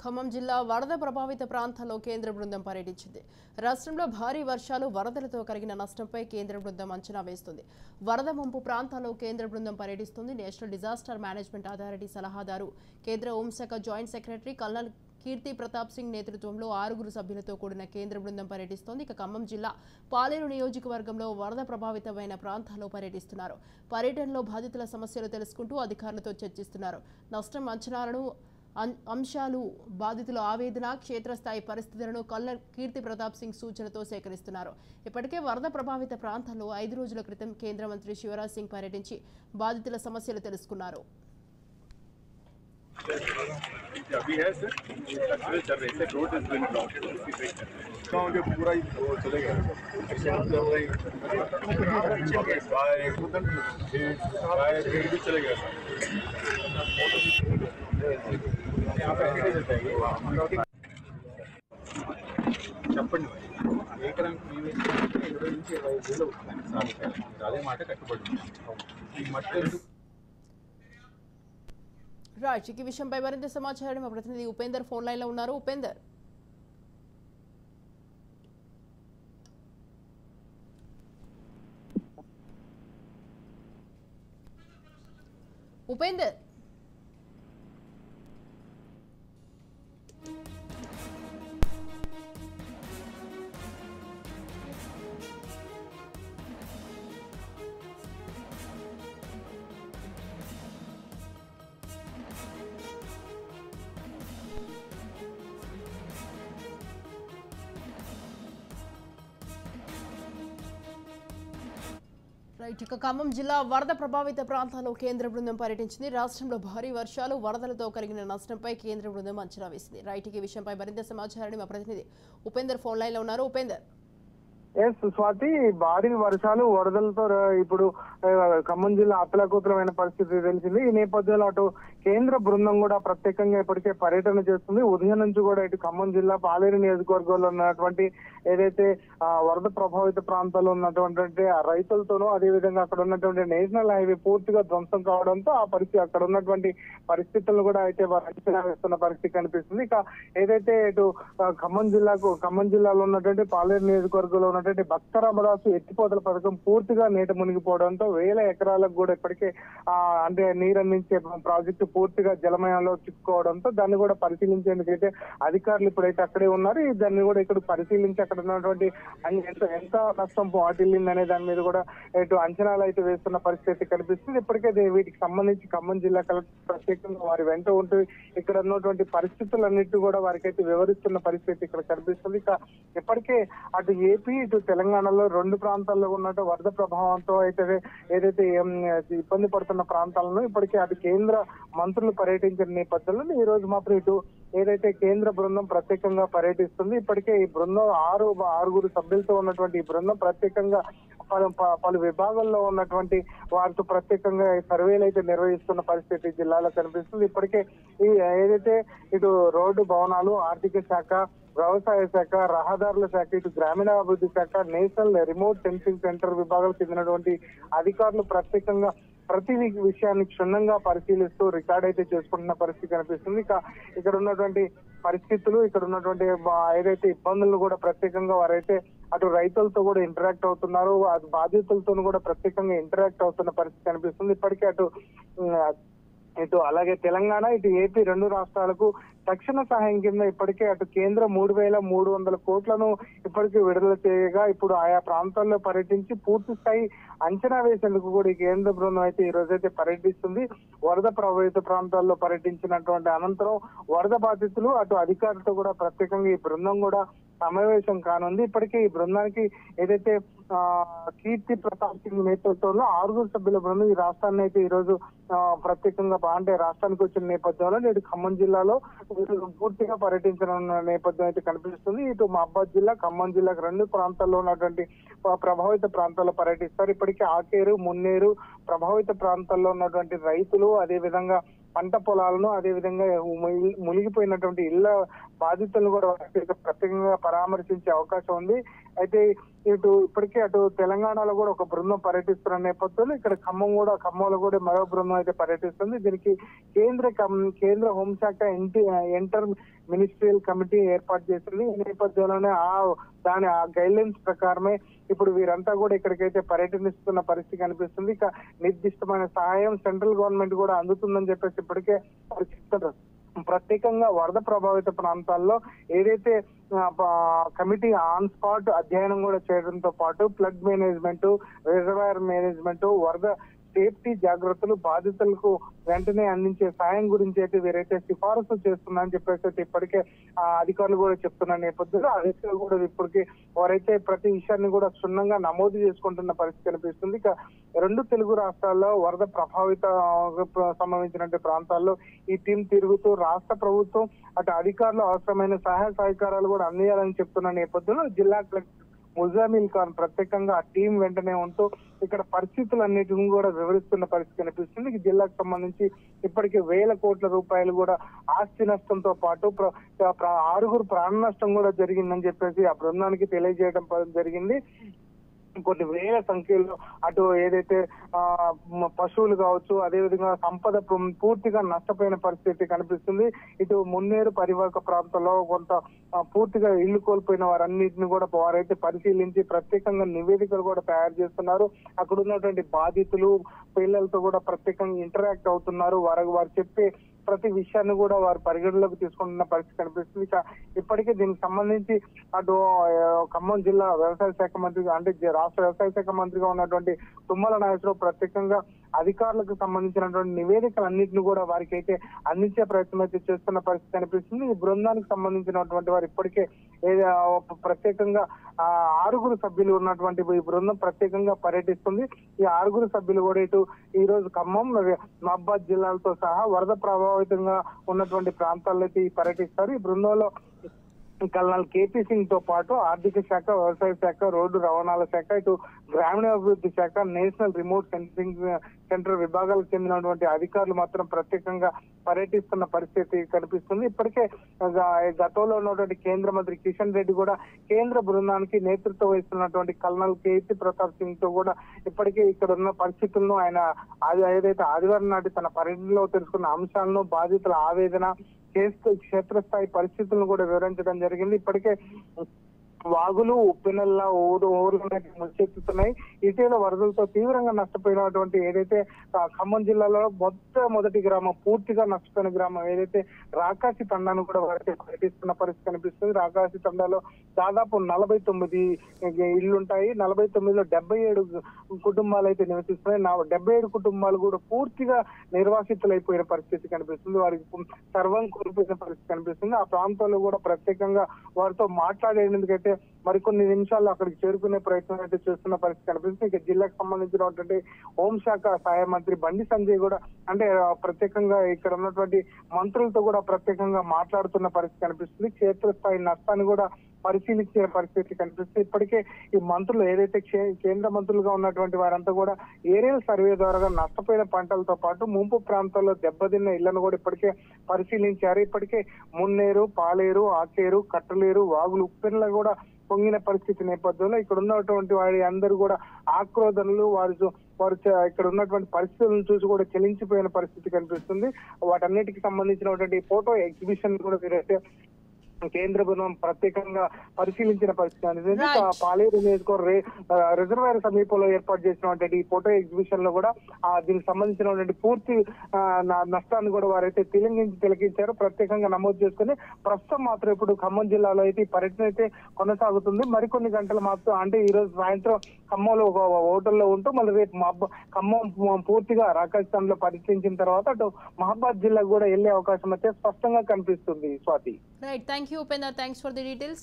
ఖమ్మం జిల్లా వరద ప్రభావిత ప్రాంతాల్లో కేంద్ర బృందం పర్యటించింది. రాష్ట్రంలో భారీ వర్షాలు, వరదలతో కలిగిన నష్టంపై కేంద్ర బృందం అంచనా వేస్తుంది. వరద ముంపు ప్రాంతాల్లో కేంద్ర బృందం పర్యటిస్తుంది. నేషనల్ డిజాస్టర్ మేనేజ్మెంట్ అథారిటీ సలహాదారు, కేంద్ర హోంశాఖ జాయింట్ సెక్రటరీ కల్నల్ కీర్తి ప్రతాప్ సింగ్ నేతృత్వంలో 6 సభ్యులతో కూడిన కేంద్ర బృందం పర్యటిస్తోంది. ఇక ఖమ్మం జిల్లా పాలేరు నియోజకవర్గంలో వరద ప్రభావితమైన ప్రాంతాల్లో పర్యటిస్తున్నారు. పర్యటనలో బాధితుల సమస్యలు తెలుసుకుంటూ అధికారులతో చర్చిస్తున్నారు. నష్టం అంచనాలను అంశాలు, బాధితుల ఆవేదన, క్షేత్రస్థాయి పరిస్థితులను కల్నల్ కీర్తి ప్రతాప్ సింగ్ సూచనతో సేకరిస్తున్నారు. ఇప్పటికే వరద ప్రభావిత ప్రాంతాల్లో 5 రోజుల క్రితం కేంద్ర మంత్రి శివరాజ్ సింగ్ పర్యటించి బాధితుల సమస్యలు తెలుసుకున్నారు. अभी है सर सर्वे चल रही है, रोड इज बीइंग ब्लॉक्ड, गांव के पूरा ही चलेगा गाय भी चलेगा చెప్పండి. ఎకరానికి మేము 20 నుంచి 25 వేలు అవుతుంది. అదే మాట కట్టుబడి ఈ మట్టి ఈ విషయంపై మరింత సమాచారం మా ప్రతినిధి ఉపేందర్ ఫోన్ లైన్ లో ఉన్నారు. ఉపేందర్ ఇక ఖమ్మం జిల్లా వరద ప్రభావిత ప్రాంతాల్లో కేంద్ర బృందం పర్యటించింది. రాష్ట్రంలో భారీ వర్షాలు, వరదలతో కలిగిన నష్టంపై కేంద్ర బృందం అంచనా వేసింది. ఈ విషయంపై మరింత సమాచారాన్ని మా ప్రతినిధి ఉపేందర్ ఫోన్ లైన్ లో ఉన్నారు. ఉపేందర్. స్వాతి, భారీ వర్షాలు, వరదలతో ఇప్పుడు ఖమ్మం జిల్లా అతలాకుతలమైన పరిస్థితి తెలిసింది. ఈ నేపథ్యంలో అటు కేంద్ర బృందం కూడా ప్రత్యేకంగా ఇప్పటికే పర్యటన చేస్తుంది. ఉదయం నుంచి కూడా ఇటు ఖమ్మం జిల్లా పాలేరు నియోజకవర్గంలో ఉన్నటువంటి ఏదైతే వరద ప్రభావిత ప్రాంతాల్లో ఉన్నటువంటి ఆ రైతులతోనూ, అదేవిధంగా అక్కడ ఉన్నటువంటి నేషనల్ హైవే పూర్తిగా ధ్వంసం కావడంతో ఆ పరిస్థితి, అక్కడ ఉన్నటువంటి పరిస్థితులను కూడా అయితే వారు అంచనా వేస్తున్న పరిస్థితి కనిపిస్తుంది. ఇక ఏదైతే ఇటు ఖమ్మం జిల్లాలో ఉన్నటువంటి పాలేరు నియోజకవర్గంలో ఉన్నటువంటి భక్త రామదాసు ఎత్తిపోతల పథకం పూర్తిగా నీట మునిగిపోవడంతో 1000 ఎకరాలకు కూడా ఇప్పటికే అంటే నీరు అందించే ప్రాజెక్టు పూర్తిగా జలమయంలో చిక్కుకోవడంతో దాన్ని కూడా పరిశీలించేందుకైతే అధికారులు ఇప్పుడైతే అక్కడే ఉన్నారు. దాన్ని కూడా ఇక్కడ పరిశీలించి అక్కడ ఉన్నటువంటి ఎంత నష్టం వాటిల్లింది అనే దాని మీద కూడా ఇటు అంచనాలు అయితే వేస్తున్న పరిస్థితి కనిపిస్తుంది. ఇప్పటికే వీటికి సంబంధించి ఖమ్మం జిల్లా కలెక్టర్ ప్రత్యేకంగా వారి వెంట ఉంటూ ఇక్కడ ఉన్నటువంటి పరిస్థితులన్నిటి కూడా వారికైతే వివరిస్తున్న పరిస్థితి ఇక్కడ కనిపిస్తుంది. ఇక ఇప్పటికే అటు ఏపీ, ఇటు తెలంగాణలో 2 ప్రాంతాల్లో ఉన్నట్టు వరద ప్రభావంతో అయితే ఏదైతే ఇబ్బంది పడుతున్న ప్రాంతాలను ఇప్పటికే అటు కేంద్ర మంత్రులు పర్యటించిన నేపథ్యంలో ఈ రోజు మాత్రం ఇటు ఏదైతే కేంద్ర బృందం ప్రత్యేకంగా పర్యటిస్తుంది. ఇప్పటికే ఈ బృందం 6 సభ్యులతో ఉన్నటువంటి ఈ బృందం ప్రత్యేకంగా పలు విభాగాల్లో ఉన్నటువంటి వారితో ప్రత్యేకంగా సర్వేలు అయితే నిర్వహిస్తున్న పరిస్థితి జిల్లాలో కనిపిస్తుంది. ఇప్పటికే ఈ ఏదైతే ఇటు రోడ్డు, భవనాలు, ఆర్థిక శాఖ, వ్యవసాయ శాఖ, రహదారుల శాఖ, ఇటు గ్రామీణాభివృద్ధి శాఖ, నేషనల్ రిమోట్ సెన్సింగ్ సెంటర్ విభాగాలకు చెందినటువంటి అధికారులు ప్రత్యేకంగా ప్రతి విషయాన్ని క్షుణ్ణంగా పరిశీలిస్తూ రికార్డ్ అయితే చేసుకుంటున్న పరిస్థితి కనిపిస్తుంది. ఇక్కడ ఉన్నటువంటి పరిస్థితులు, ఇక్కడ ఉన్నటువంటి ఏదైతే ఇబ్బందులను కూడా ప్రత్యేకంగా వారైతే అటు రైతులతో కూడా ఇంటరాక్ట్ అవుతున్నారు, అటు బాధితులతో కూడా ప్రత్యేకంగా ఇంటరాక్ట్ అవుతున్న పరిస్థితి కనిపిస్తుంది. ఇప్పటికే ఇటు అలాగే తెలంగాణ, ఇటు ఏపీ 2 రాష్ట్రాలకు తక్షణ సహాయం కింద ఇప్పటికే అటు కేంద్రం 3300 కోట్లను ఇప్పటికీ విడుదల చేయగా ఇప్పుడు ఆయా ప్రాంతాల్లో పర్యటించి పూర్తి స్థాయి అంచనా వేసేందుకు కూడా ఈ కేంద్ర బృందం అయితే ఈ రోజైతే పర్యటిస్తుంది. వరద ప్రభావిత ప్రాంతాల్లో పర్యటించినటువంటి అనంతరం వరద బాధితులు, అటు అధికారులతో కూడా ప్రత్యేకంగా ఈ బృందం కూడా సమావేశం కానుంది. ఇప్పటికే ఈ బృందానికి ఏదైతే కీర్తి ప్రతాప్ సింగ్ నేతృత్వంలో 6 సభ్యుల బృందం ఈ రాష్ట్రాన్ని అయితే ఈ రోజు ప్రత్యేకంగా అంటే రాష్ట్రానికి వచ్చిన నేపథ్యంలో నేడు ఖమ్మం జిల్లాలో పూర్తిగా పర్యటించిన నేపథ్యం అయితే కనిపిస్తుంది. ఇటు మహబాద్ జిల్లా, ఖమ్మం జిల్లాకు 2 ప్రాంతాల్లో ఉన్నటువంటి ప్రభావిత ప్రాంతాల్లో పర్యటిస్తారు. ఇప్పటికే ఆకేరు, మున్నేరు ప్రభావిత ప్రాంతాల్లో ఉన్నటువంటి రైతులు, అదే విధంగా పంట పొలాలను, అదే విధంగా మునిగిపోయినటువంటి ఇళ్ల బాధితులను కూడా ప్రత్యేకంగా పరామర్శించే అవకాశం ఉంది. అయితే ఇప్పటికే అటు తెలంగాణలో కూడా ఒక బృందం పర్యటిస్తున్న నేపథ్యంలో ఇక్కడ ఖమ్మంలో కూడా మరో బృందం అయితే పర్యటిస్తుంది. దీనికి కేంద్ర హోంశాఖ ఇంటర్ మినిస్ట్రియల్ కమిటీ ఏర్పాటు చేసింది. ఈ నేపథ్యంలోనే దాని గైడ్ లైన్స్ ప్రకారమే ఇప్పుడు వీరంతా కూడా ఇక్కడికైతే పర్యటనిస్తున్న పరిస్థితి కనిపిస్తుంది. ఇక నిర్దిష్టమైన సహాయం సెంట్రల్ గవర్నమెంట్ కూడా అందుతుందని చెప్పేసి ఇప్పటికే చెప్తున్నారు. ప్రత్యేకంగా వరద ప్రభావిత ప్రాంతాల్లో ఏదైతే కమిటీ ఆన్ స్పాట్ అధ్యయనం కూడా చేయడంతో పాటు ఫ్లడ్ మేనేజ్మెంట్, రిజర్వాయర్ మేనేజ్మెంట్, వరద సేఫ్టీ జాగ్రత్తలు, బాధితులకు వెంటనే అందించే సాయం గురించి అయితే వీరైతే సిఫారసు చేస్తున్నారని చెప్పేసి అయితే ఇప్పటికే అధికారులు కూడా చెప్తున్న నేపథ్యంలో అధికారులు కూడా ఇప్పటికే వారైతే ప్రతి విషయాన్ని కూడా క్షుణ్ణంగా నమోదు చేసుకుంటున్న పరిస్థితి కనిపిస్తుంది. ఇక రెండు తెలుగు రాష్ట్రాల్లో వరద ప్రభావిత సంబంధించిన ప్రాంతాల్లో ఈ టీం తిరుగుతూ రాష్ట్ర ప్రభుత్వం అటు అధికారులు అవసరమైన సహాయ సహకారాలు కూడా అందియాలని చెప్తున్న నేపథ్యంలో జిల్లా కలెక్టర్ ముజామిల్ ఖాన్ ప్రత్యేకంగా ఆ టీం వెంటనే ఉంటూ ఇక్కడ పరిస్థితులన్నిటిని కూడా వివరిస్తున్న పరిస్థితి కనిపిస్తుంది. ఈ జిల్లాకు సంబంధించి ఇప్పటికే వేల కోట్ల రూపాయలు కూడా ఆస్తి నష్టంతో పాటు 6 ప్రాణ నష్టం కూడా జరిగిందని చెప్పేసి ఆ బృందానికి తెలియజేయడం జరిగింది. కొన్ని వేల సంఖ్యలో అటు ఏదైతే పశువులు కావచ్చు, అదేవిధంగా సంపద పూర్తిగా నష్టపోయిన పరిస్థితి కనిపిస్తుంది. ఇటు మున్నేరు పరివాహక ప్రాంతంలో కొంత పూర్తిగా ఇల్లు కోల్పోయిన వారన్నిటిని కూడా వారైతే పరిశీలించి ప్రత్యేకంగా నివేదికలు కూడా తయారు చేస్తున్నారు. అక్కడ ఉన్నటువంటి బాధితులు పిల్లలతో కూడా ప్రత్యేకంగా ఇంటరాక్ట్ అవుతున్నారు. వారు చెప్పే ప్రతి విషయాన్ని కూడా వారు పరిగణలోకి తీసుకుంటున్న పరిస్థితి కనిపిస్తుంది. ఇప్పటికే దీనికి సంబంధించి అటు ఖమ్మం జిల్లా వ్యవసాయ శాఖ మంత్రి అంటే రాష్ట్ర వ్యవసాయ శాఖ మంత్రిగా ఉన్నటువంటి తుమ్మల నాగేశ్వరరావు ప్రత్యేకంగా అధికారులకు సంబంధించినటువంటి నివేదికలన్నింటినీ కూడా వారికి అయితే అందించే ప్రయత్నం అయితే చేస్తున్న పరిస్థితి కనిపిస్తుంది. ఈ బృందానికి సంబంధించినటువంటి వారు ఇప్పటికే ప్రత్యేకంగా 6 సభ్యులు ఉన్నటువంటి ఈ బృందం ప్రత్యేకంగా పర్యటిస్తుంది. ఈ 6 సభ్యులు కూడా ఇటు ఈ రోజు ఖమ్మం, మహబాద్ జిల్లాలతో సహా వరద ప్రభావితంగా ఉన్నటువంటి ప్రాంతాల్లో అయితే పర్యటిస్తారు. ఈ బృందంలో కల్నల్ కేపీ సింగ్ తో పాటు ఆర్థిక శాఖ, వ్యవసాయ శాఖ, రోడ్డు రవాణాల శాఖ, ఇటు గ్రామీణాభివృద్ధి శాఖ, నేషనల్ రిమోట్ సెంటర్ విభాగాలకు చెందినటువంటి అధికారులు మాత్రం ప్రత్యేకంగా పర్యటిస్తున్న పరిస్థితి కనిపిస్తుంది. ఇప్పటికే గతంలో ఉన్నటువంటి కేంద్ర మంత్రి కిషన్ రెడ్డి కూడా కేంద్ర బృందానికి నేతృత్వం వహిస్తున్నటువంటి కల్నల్ కేపీ ప్రతాప్ సింగ్ తో కూడా ఇప్పటికే ఇక్కడ ఉన్న పరిస్థితులను ఆయన ఏదైతే ఆదివారం నాటి తన పర్యటనలో తెలుసుకున్న అంశాలను, బాధితుల ఆవేదన, క్షేత్రస్థాయి పరిస్థితులను కూడా వివరించడం జరిగింది. ఇప్పటికే వాగులు, ఉప్పెనల్లా ఊర్లు ముంచెత్తుతున్నాయి. ఇటీవల వరదలతో తీవ్రంగా నష్టపోయినటువంటి ఏదైతే ఖమ్మం జిల్లాలో మొట్టమొదటి గ్రామం, పూర్తిగా నష్టపోయిన గ్రామం ఏదైతే రాకాసి తండాను కూడా వారికి పర్యటిస్తున్న పరిస్థితి కనిపిస్తుంది. రాకాసి తండాలో దాదాపు 49 ఇళ్లుంటాయి. 49లో 77 కుటుంబాలు అయితే నివసిస్తున్నాయి. 77 కుటుంబాలు కూడా పూర్తిగా నిర్వాసితులైపోయిన పరిస్థితి కనిపిస్తుంది. వారికి సర్వం కోల్పోయిన పరిస్థితి కనిపిస్తుంది. ఆ ప్రాంతాల్లో కూడా ప్రత్యేకంగా వారితో మాట్లాడేందుకైతే మరికొన్ని నిమిషాల్లో అక్కడికి చేరుకునే ప్రయత్నం అయితే చేస్తున్న పరిస్థితి కనిపిస్తుంది. ఇక జిల్లాకు సంబంధించినటువంటి హోంశాఖ సహాయ మంత్రి బండి సంజయ్ కూడా అంటే ప్రత్యేకంగా ఇక్కడ ఉన్నటువంటి మంత్రులతో కూడా ప్రత్యేకంగా మాట్లాడుతున్న పరిస్థితి కనిపిస్తుంది. క్షేత్రస్థాయి నష్టాన్ని కూడా పరిశీలించే పరిస్థితి కనిపిస్తుంది. ఇప్పటికే ఈ మంత్రులు ఏదైతే కేంద్ర మంత్రులుగా ఉన్నటువంటి వారంతా కూడా ఏరియల్ సర్వే ద్వారా నష్టపోయిన పంటలతో పాటు ముంపు ప్రాంతాల్లో దెబ్బతిన్న ఇళ్లను కూడా ఇప్పటికే పరిశీలించారు. ఇప్పటికే మున్నేరు, పాలేరు, ఆకేరు, కట్టలేరు, వాగులు, ఉప్పెన్ల కూడా పొంగిన పరిస్థితి నేపథ్యంలో ఇక్కడ ఉన్నటువంటి వారి అందరూ కూడా ఆక్రోధనలు, వారు ఇక్కడ ఉన్నటువంటి పరిస్థితులను చూసి కూడా చెలించిపోయిన పరిస్థితి కనిపిస్తుంది. వాటన్నిటికి సంబంధించినటువంటి ఫోటో ఎగ్జిబిషన్ కూడా వీరైతే కేంద్ర బృందం ప్రత్యేకంగా పరిశీలించిన పరిస్థితి అనేది పాలేరు నియోజకవర్గ రిజర్వాయర్ సమీపంలో ఏర్పాటు చేసినటువంటి ఈ ఫోటో ఎగ్జిబిషన్ లో కూడా దీనికి సంబంధించినటువంటి పూర్తి నష్టాన్ని కూడా వారైతే తిలకించారు, ప్రత్యేకంగా నమోదు చేసుకుని ప్రస్తుతం మాత్రం ఇప్పుడు ఖమ్మం జిల్లాలో అయితే ఈ పర్యటన అయితే కొనసాగుతుంది. మరికొన్ని గంటలు మాత్రం అంటే ఈ రోజు సాయంత్రం ఖమ్మంలో ఒక హోటల్లో ఉంటూ మళ్ళీ రేపు ఖమ్మం పూర్తిగా రాకాశంలో పరిశీలించిన తర్వాత అటు మహబాద్ జిల్లాకు కూడా వెళ్లే అవకాశం అయితే స్పష్టంగా కనిపిస్తుంది. Swathi. Right. Thank you, Upendra. Thanks for the details.